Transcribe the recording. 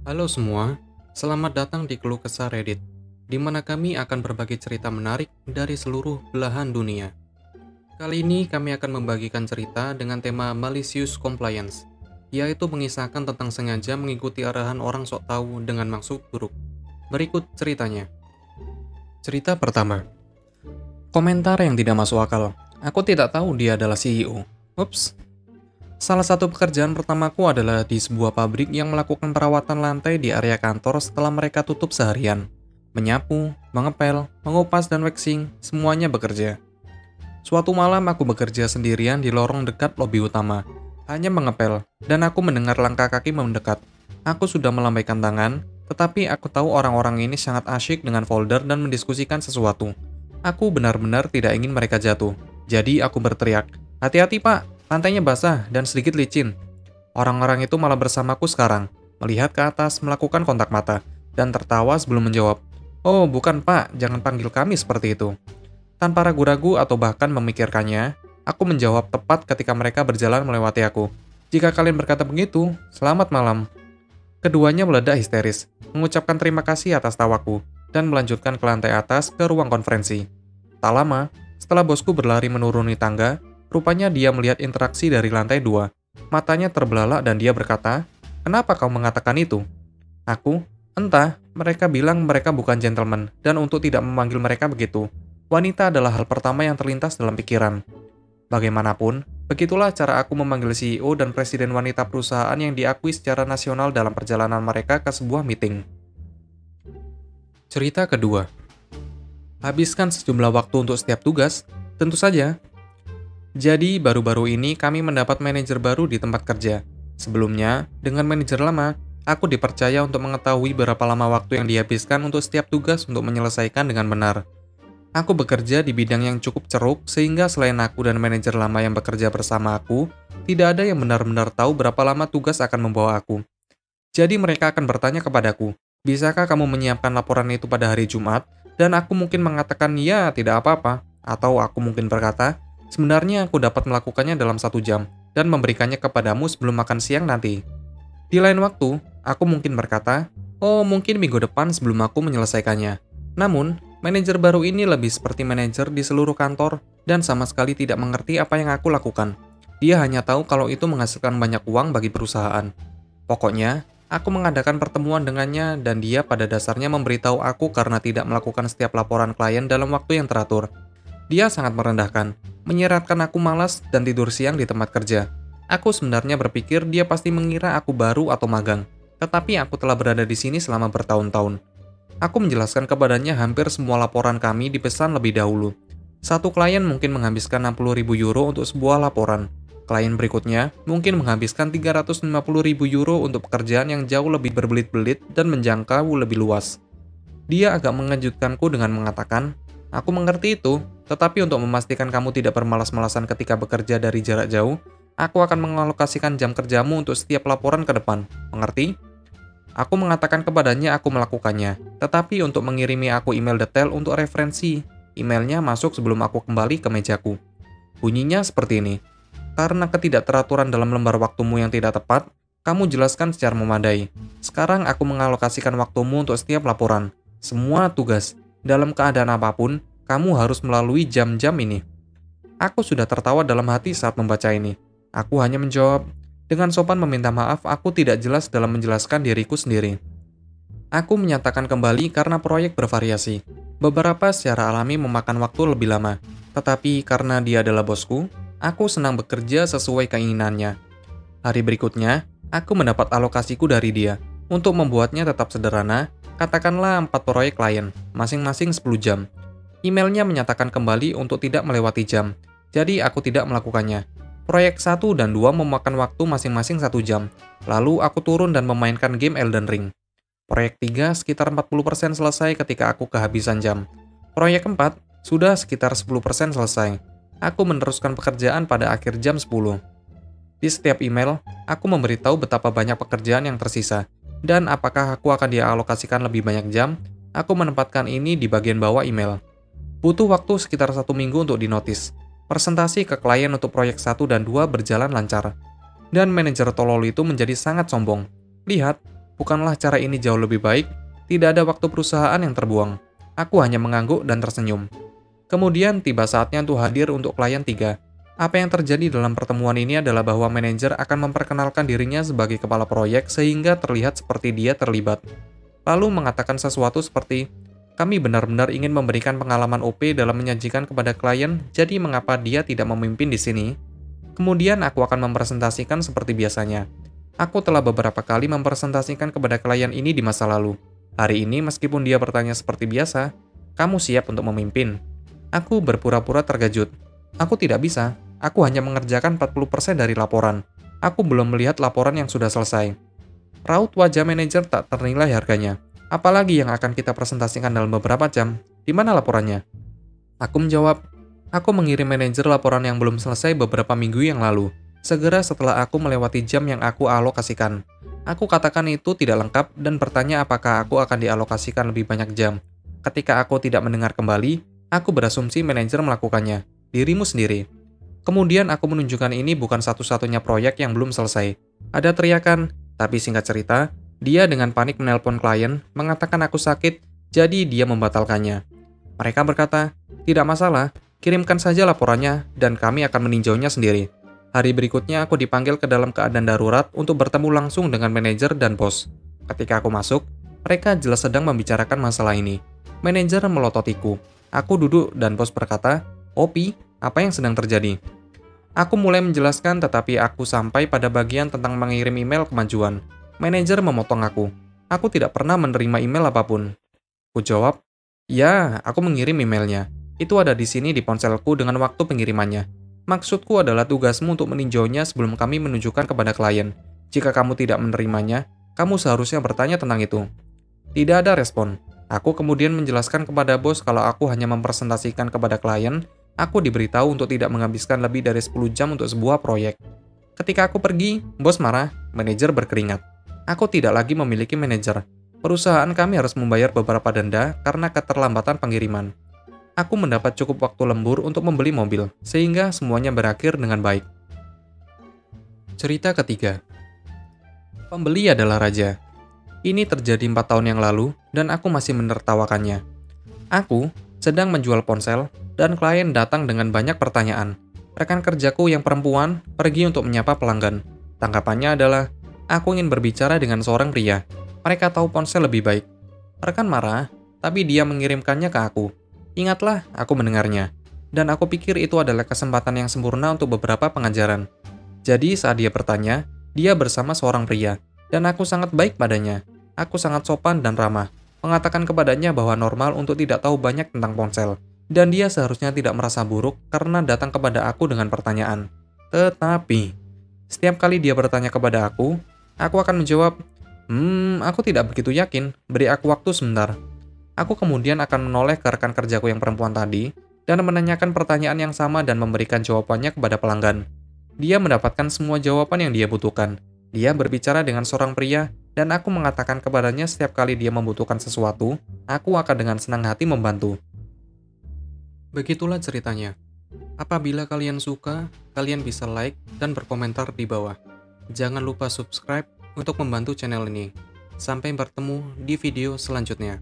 Halo semua, selamat datang di Keluh Kesah Reddit, di mana kami akan berbagi cerita menarik dari seluruh belahan dunia. Kali ini kami akan membagikan cerita dengan tema Malicious Compliance, yaitu mengisahkan tentang sengaja mengikuti arahan orang sok tahu dengan maksud buruk. Berikut ceritanya. Cerita pertama. Komentar yang tidak masuk akal. Aku tidak tahu dia adalah CEO. Ups. Salah satu pekerjaan pertamaku adalah di sebuah pabrik yang melakukan perawatan lantai di area kantor setelah mereka tutup seharian. Menyapu, mengepel, mengupas, dan waxing, semuanya bekerja. Suatu malam aku bekerja sendirian di lorong dekat lobi utama, hanya mengepel, dan aku mendengar langkah kaki mendekat. Aku sudah melambaikan tangan, tetapi aku tahu orang-orang ini sangat asyik dengan folder dan mendiskusikan sesuatu. Aku benar-benar tidak ingin mereka jatuh, jadi aku berteriak, "Hati-hati pak, lantainya basah dan sedikit licin." Orang-orang itu malah bersamaku sekarang, melihat ke atas, melakukan kontak mata, dan tertawa sebelum menjawab, "Oh bukan pak, jangan panggil kami seperti itu." Tanpa ragu-ragu atau bahkan memikirkannya, aku menjawab tepat ketika mereka berjalan melewati aku. "Jika kalian berkata begitu, selamat malam." Keduanya meledak histeris, mengucapkan terima kasih atas tawaku, dan melanjutkan ke lantai atas ke ruang konferensi. Tak lama, setelah bosku berlari menuruni tangga, rupanya dia melihat interaksi dari lantai 2. Matanya terbelalak dan dia berkata, "Kenapa kau mengatakan itu?" Aku, "Entah, mereka bilang mereka bukan gentleman, dan untuk tidak memanggil mereka begitu. Wanita adalah hal pertama yang terlintas dalam pikiran." Bagaimanapun, begitulah cara aku memanggil CEO dan presiden wanita perusahaan yang diakui secara nasional dalam perjalanan mereka ke sebuah meeting. Cerita kedua. Habiskan sejumlah waktu untuk setiap tugas? Tentu saja. Jadi, baru-baru ini kami mendapat manajer baru di tempat kerja. Sebelumnya, dengan manajer lama, aku dipercaya untuk mengetahui berapa lama waktu yang dihabiskan untuk setiap tugas untuk menyelesaikan dengan benar. Aku bekerja di bidang yang cukup ceruk, sehingga selain aku dan manajer lama yang bekerja bersama aku, tidak ada yang benar-benar tahu berapa lama tugas akan membawa aku. Jadi mereka akan bertanya kepadaku, "Bisakah kamu menyiapkan laporan itu pada hari Jumat?" Dan aku mungkin mengatakan, "Ya, tidak apa-apa." Atau aku mungkin berkata, "Sebenarnya aku dapat melakukannya dalam 1 jam, dan memberikannya kepadamu sebelum makan siang nanti." Di lain waktu, aku mungkin berkata, "Oh, mungkin minggu depan sebelum aku menyelesaikannya." Namun, manajer baru ini lebih seperti manajer di seluruh kantor, dan sama sekali tidak mengerti apa yang aku lakukan. Dia hanya tahu kalau itu menghasilkan banyak uang bagi perusahaan. Pokoknya, aku mengadakan pertemuan dengannya dan dia pada dasarnya memberitahu aku karena tidak melakukan setiap laporan klien dalam waktu yang teratur. Dia sangat merendahkan, menyeratkan aku malas dan tidur siang di tempat kerja. Aku sebenarnya berpikir dia pasti mengira aku baru atau magang, tetapi aku telah berada di sini selama bertahun-tahun. Aku menjelaskan kepadanya hampir semua laporan kami dipesan lebih dahulu. Satu klien mungkin menghabiskan 60.000 euro untuk sebuah laporan. Klien berikutnya mungkin menghabiskan 350.000 euro untuk pekerjaan yang jauh lebih berbelit-belit dan menjangkau lebih luas. Dia agak mengejutkanku dengan mengatakan, "Aku mengerti itu, tetapi untuk memastikan kamu tidak bermalas-malasan ketika bekerja dari jarak jauh, aku akan mengalokasikan jam kerjamu untuk setiap laporan ke depan. Mengerti?" Aku mengatakan kepadanya aku melakukannya, tetapi untuk mengirimi aku email detail untuk referensi, emailnya masuk sebelum aku kembali ke mejaku. Bunyinya seperti ini. "Karena ketidakteraturan dalam lembar waktumu yang tidak tepat, kamu jelaskan secara memadai. Sekarang aku mengalokasikan waktumu untuk setiap laporan. Semua tugas, dalam keadaan apapun, kamu harus melalui jam-jam ini." Aku sudah tertawa dalam hati saat membaca ini. Aku hanya menjawab, dengan sopan meminta maaf aku tidak jelas dalam menjelaskan diriku sendiri. Aku menyatakan kembali karena proyek bervariasi. Beberapa secara alami memakan waktu lebih lama, tetapi karena dia adalah bosku, aku senang bekerja sesuai keinginannya. Hari berikutnya, aku mendapat alokasiku dari dia. Untuk membuatnya tetap sederhana, katakanlah 4 proyek klien, masing-masing 10 jam. Emailnya menyatakan kembali untuk tidak melewati jam, jadi aku tidak melakukannya. Proyek 1 dan 2 memakan waktu masing-masing 1 jam, lalu aku turun dan memainkan game Elden Ring. Proyek 3 sekitar 40% selesai ketika aku kehabisan jam. Proyek 4 sudah sekitar 10% selesai. Aku meneruskan pekerjaan pada akhir jam 10. Di setiap email, aku memberitahu betapa banyak pekerjaan yang tersisa, dan apakah aku akan dialokasikan lebih banyak jam. Aku menempatkan ini di bagian bawah email. Butuh waktu sekitar 1 minggu untuk dinotis. Presentasi ke klien untuk proyek 1 dan 2 berjalan lancar. Dan manajer tolol itu menjadi sangat sombong. "Lihat, Bukanlah cara ini jauh lebih baik? Tidak ada waktu perusahaan yang terbuang. Aku hanya mengangguk dan tersenyum. Kemudian tiba saatnya untuk hadir untuk klien 3. Apa yang terjadi dalam pertemuan ini adalah bahwa manajer akan memperkenalkan dirinya sebagai kepala proyek sehingga terlihat seperti dia terlibat. Lalu mengatakan sesuatu seperti, kami benar-benar ingin memberikan pengalaman OP dalam menyajikan kepada klien, jadi mengapa dia tidak memimpin di sini? Kemudian aku akan mempresentasikan seperti biasanya. Aku telah beberapa kali mempresentasikan kepada klien ini di masa lalu. Hari ini meskipun dia bertanya seperti biasa, kamu siap untuk memimpin? Aku berpura-pura terkejut. Aku tidak bisa, aku hanya mengerjakan 40% dari laporan. Aku belum melihat laporan yang sudah selesai. Raut wajah manajer tak ternilai harganya. Apalagi yang akan kita presentasikan dalam beberapa jam. Di mana laporannya? Aku menjawab, aku mengirim manajer laporan yang belum selesai beberapa minggu yang lalu. Segera setelah aku melewati jam yang aku alokasikan. Aku katakan itu tidak lengkap dan bertanya apakah aku akan dialokasikan lebih banyak jam. Ketika aku tidak mendengar kembali, aku berasumsi manajer melakukannya. Dirimu sendiri. Kemudian aku menunjukkan ini bukan satu-satunya proyek yang belum selesai. Ada teriakan, tapi singkat cerita, dia dengan panik menelpon klien, mengatakan aku sakit, jadi dia membatalkannya. Mereka berkata, tidak masalah, kirimkan saja laporannya dan kami akan meninjaunya sendiri. Hari berikutnya aku dipanggil ke dalam keadaan darurat untuk bertemu langsung dengan manajer dan bos. Ketika aku masuk, mereka jelas sedang membicarakan masalah ini. Manajer melototiku. Aku duduk dan bos berkata, Opi, apa yang sedang terjadi? Aku mulai menjelaskan tetapi aku sampai pada bagian tentang mengirim email kemajuan. Manajer memotong aku. Aku tidak pernah menerima email apapun. Ku jawab, ya, aku mengirim emailnya. Itu ada di sini di ponselku dengan waktu pengirimannya. Maksudku adalah tugasmu untuk meninjaunya sebelum kami menunjukkan kepada klien. Jika kamu tidak menerimanya, kamu seharusnya bertanya tentang itu. Tidak ada respon. Aku kemudian menjelaskan kepada bos kalau aku hanya mempresentasikan kepada klien. Aku diberitahu untuk tidak menghabiskan lebih dari 10 jam untuk sebuah proyek. Ketika aku pergi, bos marah, manajer berkeringat. Aku tidak lagi memiliki manajer. Perusahaan kami harus membayar beberapa denda karena keterlambatan pengiriman. Aku mendapat cukup waktu lembur untuk membeli mobil, sehingga semuanya berakhir dengan baik. Cerita ketiga. Pembeli adalah raja. Ini terjadi 4 tahun yang lalu, dan aku masih menertawakannya. Aku sedang menjual ponsel, dan klien datang dengan banyak pertanyaan. Rekan kerjaku yang perempuan pergi untuk menyapa pelanggan. Tanggapannya adalah, aku ingin berbicara dengan seorang pria. Mereka tahu ponsel lebih baik. Rekan marah, tapi dia mengirimkannya ke aku. Ingatlah, aku mendengarnya. Dan aku pikir itu adalah kesempatan yang sempurna untuk beberapa pengajaran. Jadi saat dia bertanya, dia bersama seorang pria. Dan aku sangat baik padanya. Aku sangat sopan dan ramah. Mengatakan kepadanya bahwa normal untuk tidak tahu banyak tentang ponsel. Dan dia seharusnya tidak merasa buruk karena datang kepada aku dengan pertanyaan. Tetapi, setiap kali dia bertanya kepada aku akan menjawab, aku tidak begitu yakin, beri aku waktu sebentar. Aku kemudian akan menoleh ke rekan kerjaku yang perempuan tadi, dan menanyakan pertanyaan yang sama dan memberikan jawabannya kepada pelanggan. Dia mendapatkan semua jawaban yang dia butuhkan. Dia berbicara dengan seorang pria, dan aku mengatakan kepadanya setiap kali dia membutuhkan sesuatu, aku akan dengan senang hati membantu. Begitulah ceritanya. Apabila kalian suka, kalian bisa like dan berkomentar di bawah. Jangan lupa subscribe untuk membantu channel ini. Sampai bertemu di video selanjutnya.